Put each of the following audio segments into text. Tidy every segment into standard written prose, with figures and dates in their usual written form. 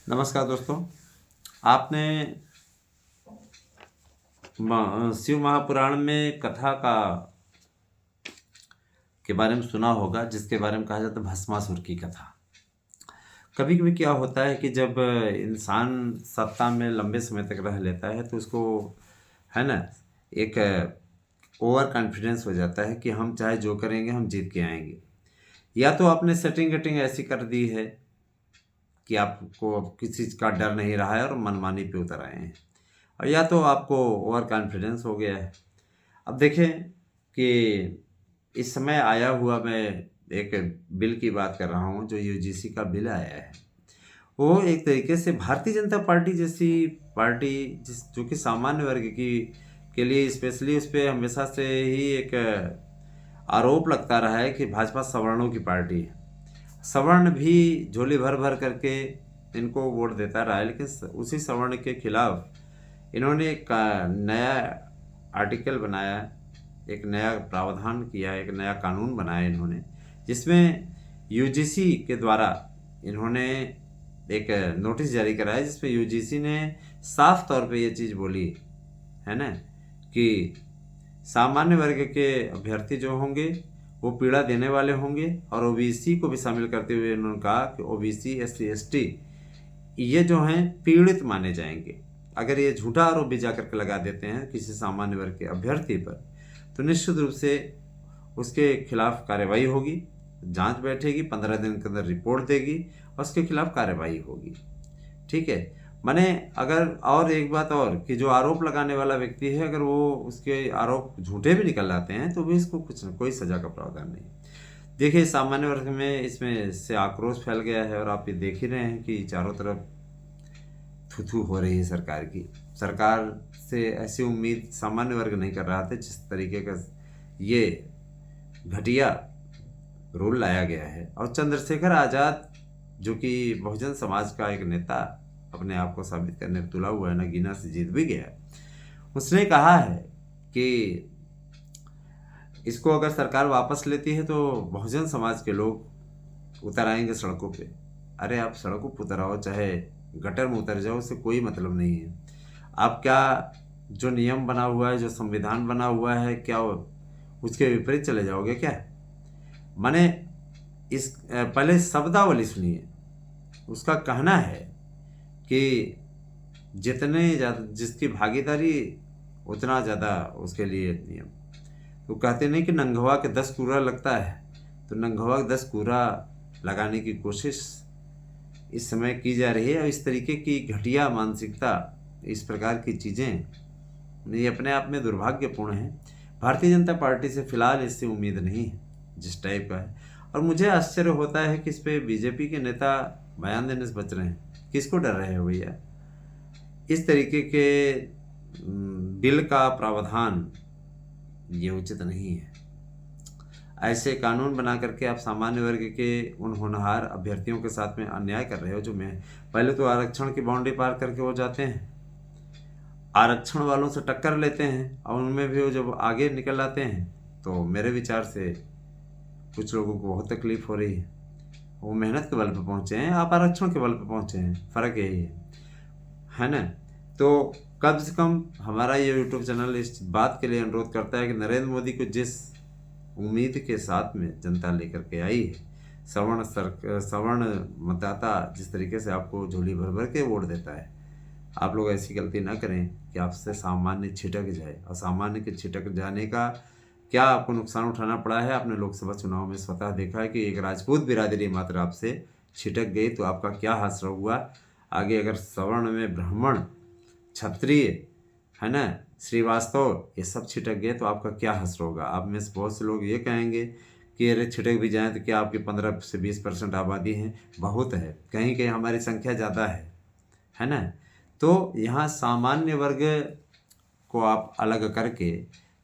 नमस्कार दोस्तों। आपने शिव महापुराण में कथा का के बारे में सुना होगा, जिसके बारे में कहा जाता है भस्मासुर की कथा। कभी कभी क्या होता है कि जब इंसान सत्ता में लंबे समय तक रह लेता है तो उसको है ना एक ओवर कॉन्फिडेंस हो जाता है कि हम चाहे जो करेंगे हम जीत के आएंगे। या तो आपने सेटिंग वेटिंग ऐसी कर दी है कि आपको किसी चीज़ का डर नहीं रहा है और मनमानी पे उतर आए हैं, और या तो आपको ओवर कॉन्फिडेंस हो गया है। अब देखें कि इस समय आया हुआ मैं एक बिल की बात कर रहा हूँ, जो यूजीसी का बिल आया है। वो एक तरीके से भारतीय जनता पार्टी जैसी पार्टी जो कि सामान्य वर्ग की के लिए स्पेशली उस पर हमेशा से ही एक आरोप लगता रहा है कि भाजपा सवर्णों की पार्टी है। सवर्ण भी झोली भर भर करके इनको वोट देता रहा है, लेकिन उसी सवर्ण के खिलाफ इन्होंने एक नया आर्टिकल बनाया, एक नया प्रावधान किया, एक नया कानून बनाया इन्होंने, जिसमें यूजीसी के द्वारा इन्होंने एक नोटिस जारी कराया, जिसमें यूजीसी ने साफ तौर पे ये चीज़ बोली है ना कि सामान्य वर्ग के अभ्यर्थी जो होंगे वो पीड़ा देने वाले होंगे, और ओबीसी को भी शामिल करते हुए उन्होंने कहा कि ओबीसी एससी एसटी ये जो हैं पीड़ित माने जाएंगे। अगर ये झूठा आरोप भी जाकर के लगा देते हैं किसी सामान्य वर्ग के अभ्यर्थी पर, तो निश्चित रूप से उसके खिलाफ कार्रवाई होगी, जांच बैठेगी, 15 दिन के अंदर रिपोर्ट देगी और उसके खिलाफ कार्रवाई होगी। ठीक है, माने अगर और एक बात और कि जो आरोप लगाने वाला व्यक्ति है, अगर वो उसके आरोप झूठे भी निकल आते हैं तो भी इसको कुछ न कोई सजा का प्रावधान नहीं। देखिए, सामान्य वर्ग में इसमें से आक्रोश फैल गया है, और आप ये देख ही रहे हैं कि चारों तरफ थू हो रही है सरकार की। सरकार से ऐसी उम्मीद सामान्य वर्ग नहीं कर रहा था, जिस तरीके का ये घटिया रूल लाया गया है। और चंद्रशेखर आज़ाद, जो कि बहुजन समाज का एक नेता अपने आप को साबित करने में तुला हुआ है, नगीना से जीत भी गया, उसने कहा है कि इसको अगर सरकार वापस लेती है तो बहुजन समाज के लोग उतर आएंगे सड़कों पे। अरे आप सड़कों पर उतर आओ, चाहे गटर में उतर जाओ, उससे कोई मतलब नहीं है। आप क्या जो नियम बना हुआ है, जो संविधान बना हुआ है, क्या उसके विपरीत चले जाओगे क्या? माने इस पहले शब्दावली सुनिए। उसका कहना है कि जितने ज़्यादा जिसकी भागीदारी उतना ज़्यादा उसके लिए नियम। तो कहते नहीं कि नंगवा के 10 कूड़ा लगता है, तो नंगवा के 10 कूड़ा लगाने की कोशिश इस समय की जा रही है। और इस तरीके की घटिया मानसिकता, इस प्रकार की चीज़ें ये अपने आप में दुर्भाग्यपूर्ण है। भारतीय जनता पार्टी से फिलहाल इससे उम्मीद नहीं है जिस टाइप का है। और मुझे आश्चर्य होता है कि इस पर बीजेपी के नेता बयान देने से बच रहे हैं। किसको डर रहे हो भैया? इस तरीके के बिल का प्रावधान ये उचित नहीं है। ऐसे कानून बना करके आप सामान्य वर्ग के उन होनहार अभ्यर्थियों के साथ में अन्याय कर रहे हो, जो मैं पहले तो आरक्षण की बाउंड्री पार करके वो जाते हैं, आरक्षण वालों से टक्कर लेते हैं, और उनमें भी वो जब आगे निकल आते हैं तो मेरे विचार से कुछ लोगों को बहुत तकलीफ हो रही है। वो मेहनत के बल पे पहुँचे हैं, आप आरक्षण के बल पे पहुँचे हैं, फ़र्क यही है ना? तो कम से कम हमारा ये यूट्यूब चैनल इस बात के लिए अनुरोध करता है कि नरेंद्र मोदी को जिस उम्मीद के साथ में जनता लेकर के आई है, सवर्ण मतदाता जिस तरीके से आपको झोली भर भर के वोट देता है, आप लोग ऐसी गलती ना करें कि आपसे सामान्य छिटक जाए। और सामान्य के छिटक जाने का क्या आपको नुकसान उठाना पड़ा है, आपने लोकसभा चुनाव में स्वतः देखा है कि एक राजपूत बिरादरी मात्र आपसे छिटक गई तो आपका क्या हादसा हुआ। आगे अगर सवर्ण में ब्राह्मण, क्षत्रिय, है ना, श्रीवास्तव, ये सब छिटक गए तो आपका क्या हश्र होगा। आप में से बहुत से लोग ये कहेंगे कि अरे छिटक भी जाएं तो क्या आपकी 15 से 20% आबादी है, बहुत है, कहीं कहीं हमारी संख्या ज़्यादा है ना। तो यहाँ सामान्य वर्ग को आप अलग करके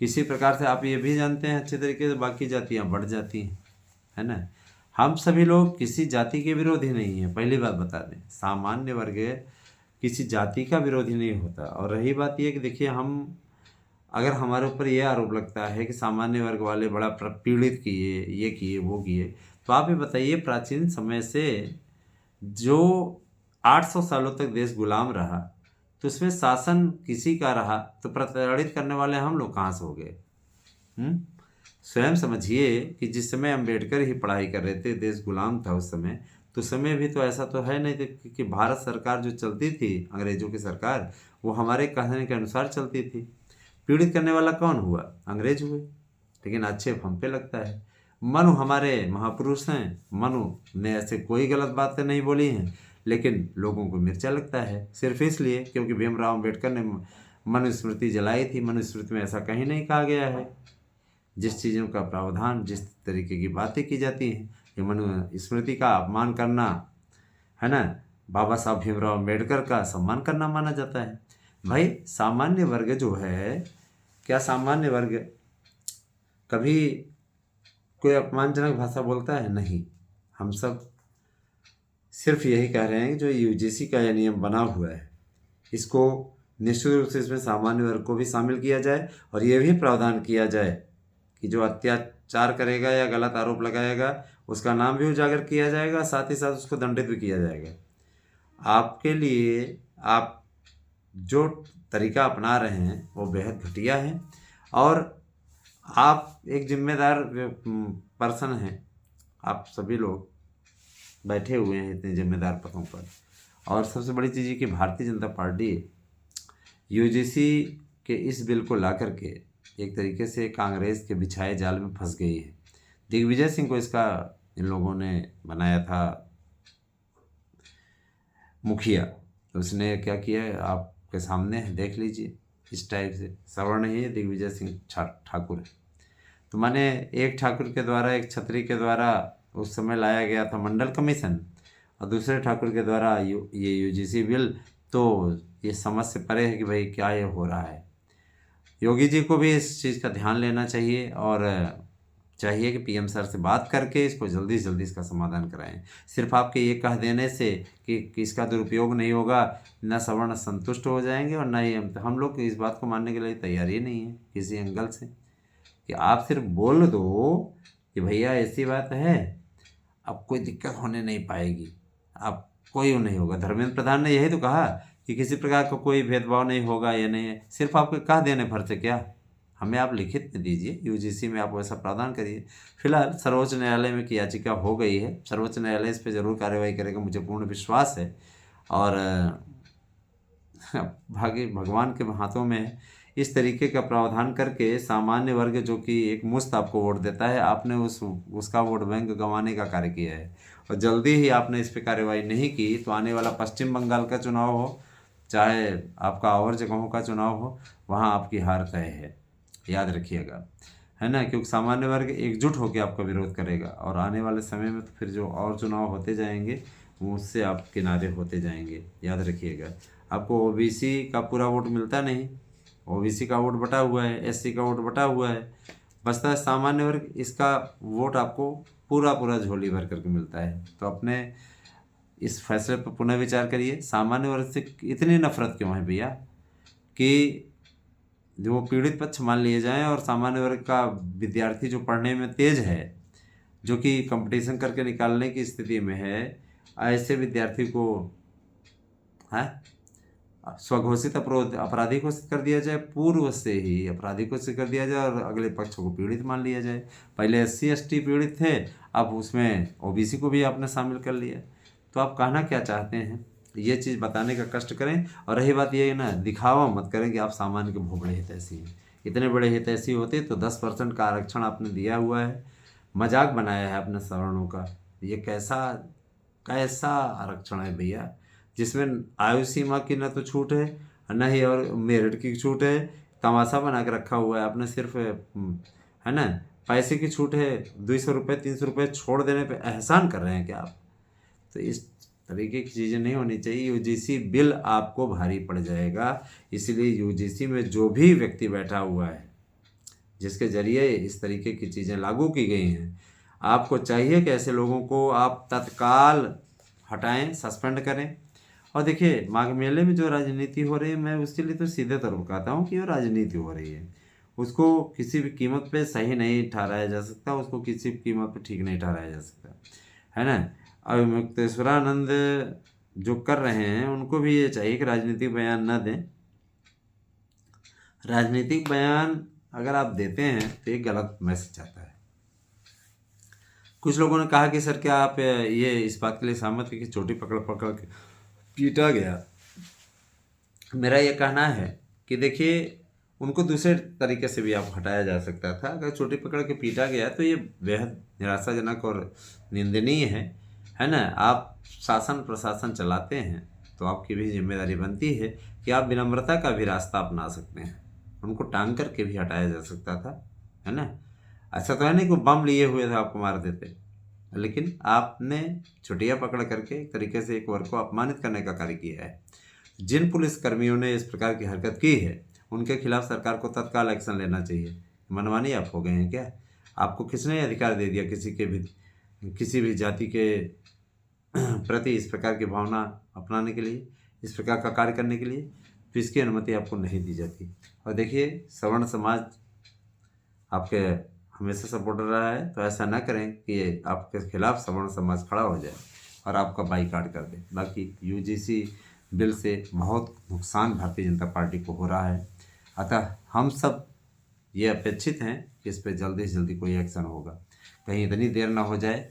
किसी प्रकार से, आप ये भी जानते हैं अच्छे तरीके से, बाकी जातियाँ बढ़ जाती हैं, है ना। हम सभी लोग किसी जाति के विरोधी नहीं हैं, पहली बात बता दें। सामान्य वर्ग किसी जाति का विरोधी नहीं होता। और रही बात ये कि देखिए, हम अगर हमारे ऊपर ये आरोप लगता है कि सामान्य वर्ग वाले बड़ा पीड़ित किए, ये किए, वो किए, तो आप ये बताइए, प्राचीन समय से जो 800 सालों तक देश गुलाम रहा, तो उसमें शासन किसी का रहा तो प्रताड़ित करने वाले हम लोग कहाँ से हो गए? हम्म? स्वयं समझिए कि जिस समय अम्बेडकर ही पढ़ाई कर रहे थे, देश गुलाम था उस समय, तो समय भी तो ऐसा तो है नहीं कि भारत सरकार जो चलती थी, अंग्रेजों की सरकार, वो हमारे कहने के अनुसार चलती थी। पीड़ित करने वाला कौन हुआ? अंग्रेज हुए। लेकिन आक्षेप हम पे लगता है। मनु हमारे महापुरुष हैं, मनु ने ऐसे कोई गलत बातें नहीं बोली हैं, लेकिन लोगों को मिर्चा लगता है सिर्फ इसलिए क्योंकि भीमराव अम्बेडकर ने मनुस्मृति जलाई थी। मनुस्मृति में ऐसा कहीं नहीं कहा गया है। जिस चीज़ों का प्रावधान, जिस तरीके की बातें की जाती हैं, ये मनुस्मृति का अपमान करना है ना, बाबा साहब भीमराव अम्बेडकर का सम्मान करना माना जाता है। भाई सामान्य वर्ग जो है, क्या सामान्य वर्ग कभी कोई अपमानजनक भाषा बोलता है? नहीं। हम सब सिर्फ यही कह रहे हैं कि जो यूजीसी का यह नियम बना हुआ है, इसको निश्चित रूप से इसमें सामान्य वर्ग को भी शामिल किया जाए और ये भी प्रावधान किया जाए कि जो अत्याचार करेगा या गलत आरोप लगाएगा उसका नाम भी उजागर किया जाएगा, साथ ही साथ उसको दंडित भी किया जाएगा। आपके लिए आप जो तरीका अपना रहे हैं वो बेहद घटिया है और आप एक जिम्मेदार पर्सन हैं। आप सभी लोग बैठे हुए हैं इतने जिम्मेदार पदों पर, और सबसे बड़ी चीज़ ये कि भारतीय जनता पार्टी यूजीसी के इस बिल को ला करके एक तरीके से कांग्रेस के बिछाए जाल में फंस गई है। दिग्विजय सिंह को इसका इन लोगों ने बनाया था मुखिया, तो उसने क्या किया है आपके सामने है, देख लीजिए। इस टाइप से सवर्ण ही दिग्विजय सिंह ठाकुर है। तो माने एक ठाकुर के द्वारा, एक छत्री के द्वारा उस समय लाया गया था मंडल कमीशन, और दूसरे ठाकुर के द्वारा ये यूजीसी बिल, तो ये समझ से परे है कि भाई क्या ये हो रहा है। योगी जी को भी इस चीज़ का ध्यान लेना चाहिए और चाहिए कि पीएम सर से बात करके इसको जल्दी से जल्दी इसका समाधान कराएं। सिर्फ आपके ये कह देने से कि इसका दुरुपयोग नहीं होगा, न सवर्ण संतुष्ट हो जाएंगे और न ही हम लोग इस बात को मानने के लिए तैयार ही नहीं है किसी एंगल से, कि आप सिर्फ बोल दो कि भैया ऐसी बात है, अब कोई दिक्कत होने नहीं पाएगी, अब कोई नहीं होगा। धर्मेंद्र प्रधान ने यही तो कहा कि किसी प्रकार का कोई भेदभाव नहीं होगा, या नहीं है। सिर्फ आपको कह देने भर से क्या, हमें आप लिखित में दीजिए, यूजीसी में आप वैसा प्रावधान करिए। फिलहाल सर्वोच्च न्यायालय में की याचिका हो गई है, सर्वोच्च न्यायालय इस पर जरूर कार्रवाई करेगा, मुझे पूर्ण विश्वास है। और भाग्य भगवान के हाथों में है। इस तरीके का प्रावधान करके सामान्य वर्ग जो कि एक मुश्त आपको वोट देता है, आपने उसका वोट बैंक गंवाने का कार्य किया है। और जल्दी ही आपने इस पर कार्रवाई नहीं की तो आने वाला पश्चिम बंगाल का चुनाव हो, चाहे आपका और जगहों का चुनाव हो, वहाँ आपकी हार तय है, याद रखिएगा, है ना। क्योंकि सामान्य वर्ग एकजुट होकर आपका विरोध करेगा और आने वाले समय में तो फिर जो और चुनाव होते जाएंगे वो उससे आप किनारे होते जाएंगे, याद रखिएगा। आपको ओबीसी का पूरा वोट मिलता नहीं, ओबीसी का वोट बटा हुआ है, एससी का वोट बटा हुआ है, बचता है सामान्य वर्ग, इसका वोट आपको पूरा पूरा झोली भर करके मिलता है। तो अपने इस फैसले पर पुनः विचार करिए। सामान्य वर्ग से इतनी नफरत क्यों है भैया कि जो वो पीड़ित पक्ष मान लिए जाएं, और सामान्य वर्ग का विद्यार्थी जो पढ़ने में तेज है, जो कि कंपटीशन करके निकालने की स्थिति में है, ऐसे विद्यार्थी को है स्वघोषित अपराधी घोषित कर दिया जाए, पूर्व से ही अपराधी घोषित कर दिया जाए और अगले पक्ष को पीड़ित मान लिया जाए। पहले SC ST पीड़ित थे, अब उसमें ओबीसी को भी आपने शामिल कर लिया। तो आप कहना क्या चाहते हैं, ये चीज़ बताने का कष्ट करें। और रही बात ये ना, दिखावा मत करें कि आप सामान्य के भोबड़े हितैषी हैं। इतने बड़े हितैषी होते तो 10% का आरक्षण आपने दिया हुआ है, मजाक बनाया है अपने सवर्णों का। ये कैसा कैसा आरक्षण है भैया, जिसमें आयु सीमा की न तो छूट है न ही और मेरिट की छूट है, तमाशा बना के रखा हुआ है आपने। सिर्फ है ना, पैसे की छूट है, 200 रुपये 300 रुपये छोड़ देने पे एहसान कर रहे हैं क्या आप? तो इस तरीके की चीज़ें नहीं होनी चाहिए। यूजीसी बिल आपको भारी पड़ जाएगा, इसलिए यूजीसी में जो भी व्यक्ति बैठा हुआ है जिसके जरिए इस तरीके की चीज़ें लागू की गई हैं, आपको चाहिए कि ऐसे लोगों को आप तत्काल हटाएं, सस्पेंड करें। और देखिए माघ मेले में जो राजनीति हो रही है, मैं उसके लिए तो सीधे तौर पर कहता हूँ कि वो राजनीति हो रही है, उसको किसी भी कीमत पे सही नहीं ठहराया जा सकता, उसको किसी भी कीमत पे ठीक नहीं ठहराया जा सकता, है ना। अब मुक्तेश्वरानंद जो कर रहे हैं उनको भी ये चाहिए कि राजनीतिक बयान न दें। राजनीतिक बयान अगर आप देते हैं तो एक गलत मैसेज आता है। कुछ लोगों ने कहा कि सर क्या आप ये इस बात के लिए सहमत है कि चोटी पकड़ पकड़ के पीटा गया। मेरा ये कहना है कि देखिए, उनको दूसरे तरीके से भी आप हटाया जा सकता था। अगर चोटी पकड़ के पीटा गया तो ये बेहद निराशाजनक और निंदनीय है ना। आप शासन प्रशासन चलाते हैं तो आपकी भी जिम्मेदारी बनती है कि आप विनम्रता का भी रास्ता अपना सकते हैं। उनको टांग करके भी हटाया जा सकता था, है ना। ऐसा तो है नहीं कि बम लिए हुए थे आपको मार देते, लेकिन आपने छुट्टियाँ पकड़ करके एक तरीके से एक वर्ग को अपमानित करने का कार्य किया है। जिन पुलिस कर्मियों ने इस प्रकार की हरकत की है उनके खिलाफ सरकार को तत्काल एक्शन लेना चाहिए। मनमानी आप हो गए हैं क्या? आपको किसने अधिकार दे दिया किसी भी जाति के प्रति इस प्रकार की भावना अपनाने के लिए, इस प्रकार का कार्य करने के लिए? तो इसकी अनुमति आपको नहीं दी जाती। और देखिए, सवर्ण समाज आपके हमेशा सपोर्टर रहा है, तो ऐसा ना करें कि आपके खिलाफ सवर्ण समाज खड़ा हो जाए और आपका बाईकाट कर दे। बाकी यूजीसी बिल से बहुत नुकसान भारतीय जनता पार्टी को हो रहा है, अतः हम सब ये अपेक्षित हैं कि इस पर जल्दी से जल्दी कोई एक्शन होगा। कहीं इतनी देर ना हो जाए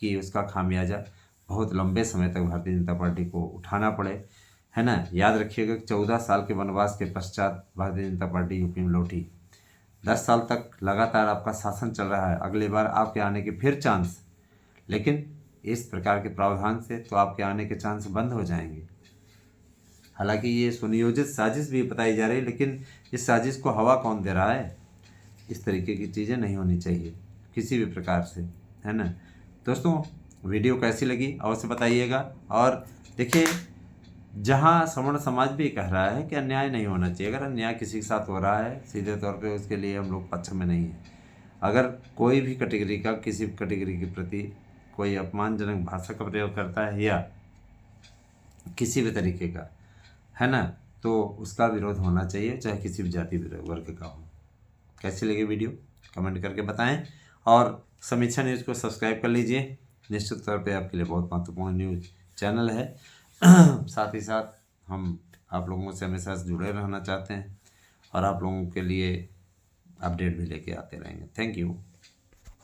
कि उसका खामियाजा बहुत लंबे समय तक भारतीय जनता पार्टी को उठाना पड़े, है ना। याद रखिएगा कि 14 साल के वनवास के पश्चात भारतीय जनता पार्टी यूपी में लौटी। 10 साल तक लगातार आपका शासन चल रहा है, अगली बार आपके आने के फिर चांस, लेकिन इस प्रकार के प्रावधान से तो आपके आने के चांस बंद हो जाएंगे। हालांकि ये सुनियोजित साजिश भी बताई जा रही है, लेकिन इस साजिश को हवा कौन दे रहा है? इस तरीके की चीज़ें नहीं होनी चाहिए किसी भी प्रकार से, है ना। दोस्तों, वीडियो कैसी लगी अवश्य बताइएगा। और देखिए, जहाँ सवर्ण समाज भी कह रहा है कि अन्याय नहीं होना चाहिए, अगर अन्याय किसी के साथ हो रहा है सीधे तौर पे उसके लिए हम लोग पक्ष में नहीं हैं। अगर कोई भी कैटेगरी का किसी भी कैटेगरी के प्रति कोई अपमानजनक भाषा का प्रयोग करता है या किसी भी तरीके का, है ना, तो उसका विरोध होना चाहिए, चाहे किसी भी जाति वर्ग का हो। कैसी लगी वीडियो कमेंट करके बताएं, और समीक्षा न्यूज़ को सब्सक्राइब कर लीजिए। निश्चित तौर पे आपके लिए बहुत महत्वपूर्ण न्यूज़ चैनल है। साथ ही साथ हम आप लोगों से हमेशा जुड़े रहना चाहते हैं और आप लोगों के लिए अपडेट भी लेके आते रहेंगे। Thank you.